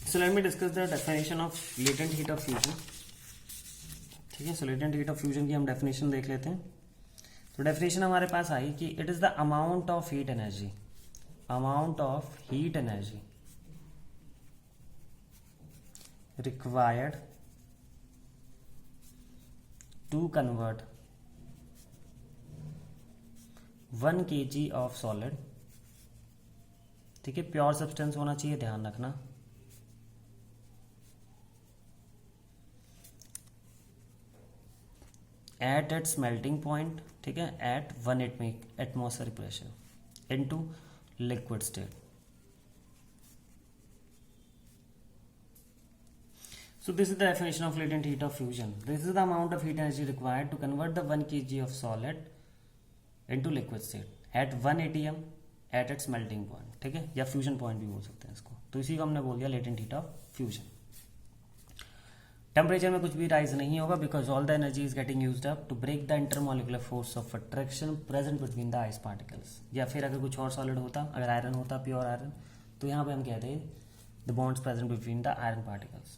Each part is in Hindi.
So let me discuss the definition of latent heat of fusion. ठीक है, so latent heat of fusion की हम definition देख लेते हैं. तो definition हमारे पास आई कि it is the amount of heat energy required to convert 1 kg of solid, ठीक है, प्योर सब्सटेंस होना चाहिए, ध्यान रखना, एट इट्स मेल्टिंग पॉइंट, ठीक है, at 1 atmospheric pressure into liquid state. So this is the definition of latent heat of fusion. This is the amount of heat energy required to convert the 1 kg of solid into liquid state at 1 atm at its melting point. ठीक है, या फ्यूजन पॉइंट भी बोल सकते हैं इसको. तो इसी को हमने बोल दिया latent heat of fusion. Temperature में कुछ भी राइज नहीं होगा because all the energy is getting used up to break the intermolecular force of attraction present between the ice particles. या फिर अगर कुछ और सॉलिड होता, अगर आयरन होता, प्योर आयरन, तो यहाँ पे हम कहते हैं the bonds present between the iron particles.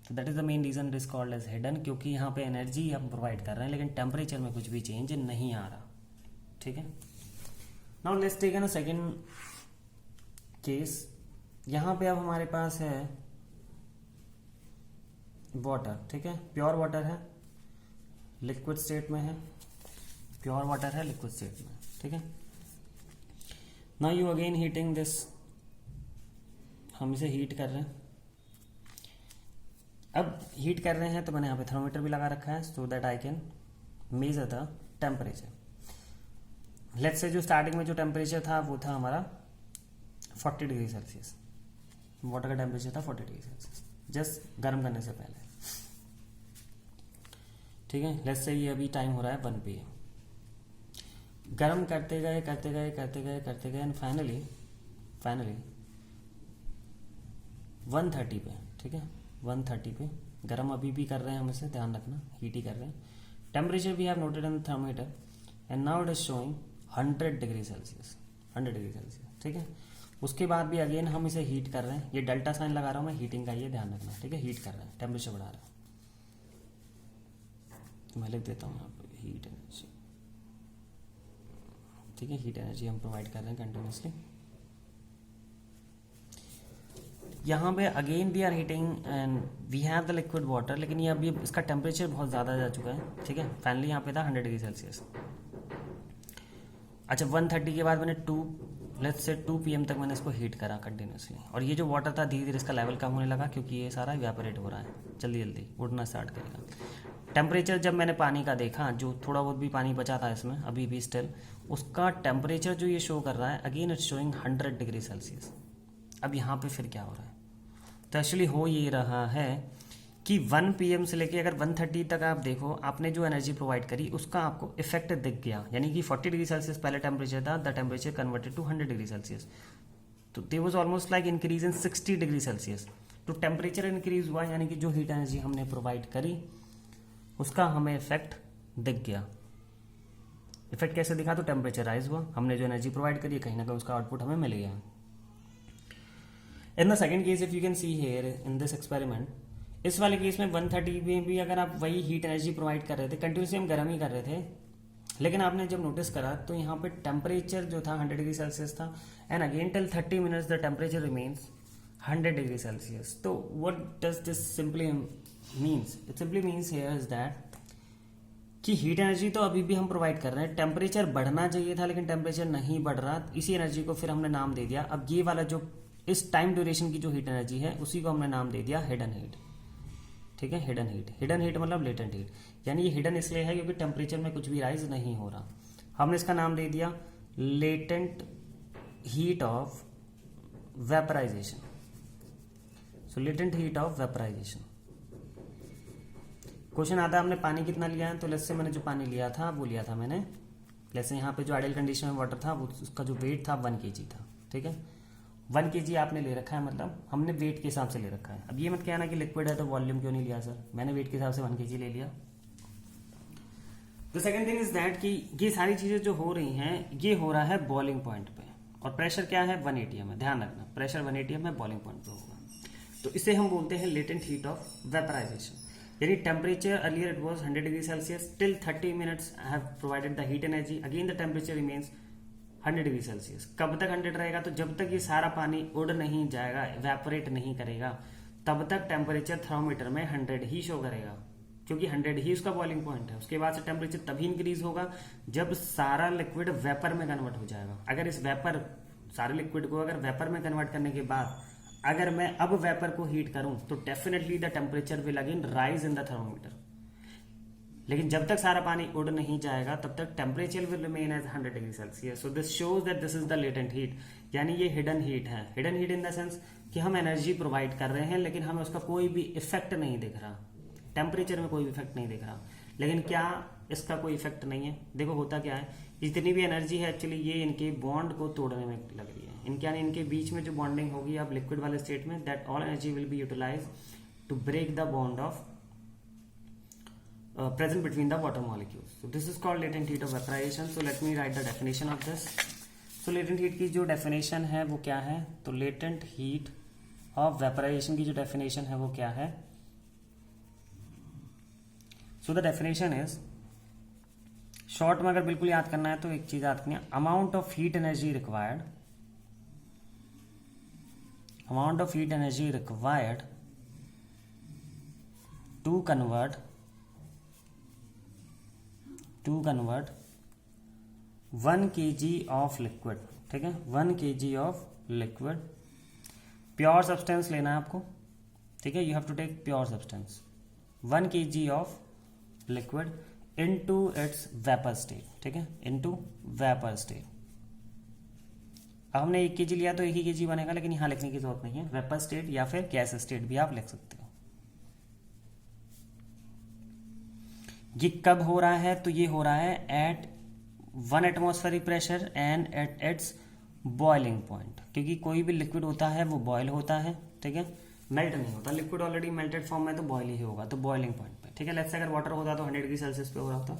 तो that is the main reason it is called as hidden, क्योंकि यहाँ पे एनर्जी हम प्रोवाइड कर रहे हैं लेकिन टेम्परेचर में कुछ भी चेंज नहीं आ रहा. ठीक है, now let's take an second case. यहाँ पे अब हमारे पास है वाटर. ठीक है, प्योर वाटर है, लिक्विड स्टेट में है, प्योर वाटर है लिक्विड स्टेट में. ठीक है, now you again heating this, हम इसे हीट कर रहे हैं. अब हीट कर रहे हैं तो मैंने यहाँ पे थर्मोमीटर भी लगा रखा है so that I can measure the temperature. Let's say जो स्टार्टिंग में जो टेम्परेचर था वो था हमारा 40 डिग्री सेल्सियस. वाटर का टेम्परेचर था 40 डिग्री सेल्सियस जस्ट गर्म करने से पहले. ठीक है, लेट्स से ये अभी टाइम हो रहा है 1 PM. गर्म करते गए एंड फाइनली 130 पे. ठीक है, 130 पे गर्म अभी भी कर रहे हैं हम इसे, ध्यान रखना, हीट ही कर रहे हैं. Temperature we have noted in the thermometer and now it is showing 100 degree Celsius. ठीक है, उसके बाद भी अगेन हम इसे हीट कर रहे हैं. ये डेल्टा साइन लगा रहा हूं मैं हीटिंग का, ये ध्यान रखना. ठीक है, हीट कर रहे हैं, टेम्परेचर बढ़ा रहे हैं. तो मैं लिख देता हूँ यहाँ पर हीट एनर्जी. ठीक है, हीट एनर्जी हम प्रोवाइड कर रहे हैं कंटिन्यूसली. यहाँ पे again we are heating and we have the liquid water, लेकिन ये अभी इसका टेम्परेचर बहुत ज़्यादा जा चुका है. ठीक है, फाइनली यहाँ पे था 100 डिग्री सेल्सियस. अच्छा, 130 के बाद मैंने 2 PM तक मैंने इसको हीट करा कंटिन्यूसली. और ये जो वाटर था धीरे धीरे इसका लेवल कम होने लगा क्योंकि ये सारा इवेपोरेट हो रहा है, जल्दी उड़ना स्टार्ट करेगा. टेम्परेचर जब मैंने पानी का देखा, जो थोड़ा बहुत भी पानी बचा था इसमें अभी भी स्टिल, उसका टेम्परेचर जो ये शो कर रहा है again it's showing 100 degree Celsius. अब यहाँ पे फिर क्या हो रहा है, तो एक्चुअली हो ये रहा है कि 1 PM से लेके अगर 130 तक आप देखो, आपने जो एनर्जी प्रोवाइड करी उसका आपको इफेक्ट दिख गया. यानी कि 40 डिग्री सेल्सियस पहले टेम्परेचर था, the temperature converted to 100 degree Celsius. तो there was almost like increase in 60 degree Celsius. तो टेम्परेचर इंक्रीज हुआ, यानी कि जो हीट एनर्जी हमने प्रोवाइड करी उसका हमें इफेक्ट दिख गया. इफेक्ट कैसे दिखा, तो टेम्परेचर राइज हुआ, हमने जो एनर्जी प्रोवाइड करी कहीं ना कहीं उसका आउटपुट हमें मिल गया. In the second case if you can see here in this experiment, इस वाले केस में 130 में भी अगर आप वही हीट एनर्जी प्रोवाइड कर रहे थे, कंटिन्यूसली हम गर्म ही कर रहे थे, लेकिन आपने जब नोटिस करा तो यहाँ पे टेम्परेचर जो था 100 डिग्री सेल्सियस था and again till 30 minutes the temperature remains 100 degree Celsius. तो what does this simply means, it simply means here is that कि हीट एनर्जी तो अभी भी हम प्रोवाइड कर रहे हैं, टेम्परेचर बढ़ना चाहिए था लेकिन टेम्परेचर नहीं बढ़ रहा. इसी एनर्जी को फिर हमने नाम दे दिया, अब ये वाला जो इस टाइम ड्यूरेशन की जो हीट एनर्जी है उसी को हमने नाम दे दिया हिडन हीट. ठीक है, हिडन हीट मतलब लेटेंट हीट. यानी ये हिडन इसलिए है क्योंकि टेम्परेचर में कुछ भी राइज नहीं हो रहा. हमने इसका नाम दे दिया latent heat of vaporisation. So latent heat of vaporisation. Question आता है हमने पानी कितना लिया है, तो लेट्स से मैंने जो पानी लिया था वो लिया था मैंने, लेट्स से यहाँ पे जो आइडियल कंडीशन में वाटर था वो उसका जो वेट था 1 kg था. ठीक है, 1 kg आपने ले रखा है, मतलब हमने वेट के हिसाब से ले रखा है. अब ये मत कहना कि लिक्विड है तो वॉल्यूम क्यों नहीं लिया सर, मैंने वेट के हिसाब से 1 kg ले लिया. The second thing is that कि ये सारी चीजें जो हो रही हैं ये हो रहा है बॉइलिंग पॉइंट पे, और प्रेशर क्या है 1 atm है. ध्यान रखना, प्रेशर 1 atm है, बॉइलिंग पॉइंट पे होगा. तो इसे हम बोलते हैं लेटेंट हीट ऑफ वेपराइजेशन। यानी temperature earlier it was 100 degree Celsius till 30 minutes have provided the heat energy, again the temperature remains 100 degree Celsius. कब तक 100 रहेगा? तो जब तक ये सारा पानी उड़ नहीं जाएगा, इवेपोरेट नहीं करेगा, तब तक टेम्परेचर थर्मोमीटर में 100 ही शो करेगा, क्योंकि 100 ही उसका बॉइलिंग पॉइंट है। उसके बाद से टेम्परेचर तभी इंक्रीज होगा जब सारा लिक्विड वेपर में कन्वर्ट हो जाएगा। अगर इस वेपर सारे लिक्विड को अगर वेपर में कन्वर्ट करने के बाद अगर मैं अब वेपर को हीट करूं तो definitely the temperature will again rise in the thermometer. लेकिन जब तक सारा पानी उड़ नहीं जाएगा तब तक temperature will remain as 100 degree Celsius. So this shows that this is the latent heat, यानी ये हिडन हीट है। Hidden heat in the sense कि हम एनर्जी प्रोवाइड कर रहे हैं लेकिन हमें उसका कोई भी इफेक्ट नहीं दिख रहा, टेम्परेचर में कोई भी इफेक्ट नहीं दिख रहा। लेकिन क्या इसका कोई इफेक्ट नहीं है? देखो होता क्या है, जितनी भी एनर्जी है एक्चुअली ये इनके बॉन्ड को तोड़ने में लग रही है। इनके यानी इनके बीच में जो बॉन्डिंग होगी अब लिक्विड वाले स्टेट में, that all energy will be utilise to break the bond of present between the water molecules. So this is called latent heat of vaporization. So let me write the definition of this. So latent heat की जो definition है वो क्या है? तो latent heat of vaporization की जो definition है वो क्या है? So the definition is, short में अगर बिल्कुल याद करना है तो एक चीज याद करनी है, amount of heat energy required, amount of heat energy required to convert 1 kg of liquid, ठीक है, 1 kg of liquid, pure substance लेना है आपको, ठीक है, you have to take pure substance, 1 kg of liquid into its vapor state, ठीक है, into vapor state। अब हमने 1 kg लिया तो 1 ही kg बनेगा, लेकिन यहाँ लिखने की जरूरत नहीं है, वेपर स्टेट या फिर गैस स्टेट भी आप लिख सकते हो। ये कब हो रहा है? तो ये हो रहा है at 1 atmospheric pressure and at its boiling point, क्योंकि कोई भी लिक्विड होता है वो बॉयल होता है, ठीक है, मेल्ट नहीं होता। लिक्विड ऑलरेडी मेल्टेड फॉर्म में तो बॉयल ही होगा, तो बॉइलिंग पॉइंट पे, ठीक है। लेट्स से अगर वाटर होता तो 100 डिग्री सेल्सियस पे हो रहा होता।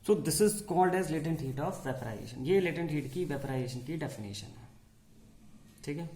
So this is called as latent heat of vaporisation. ये लेटेंट हीट की वेपराइजेशन की डेफिनेशन है, ठीक है।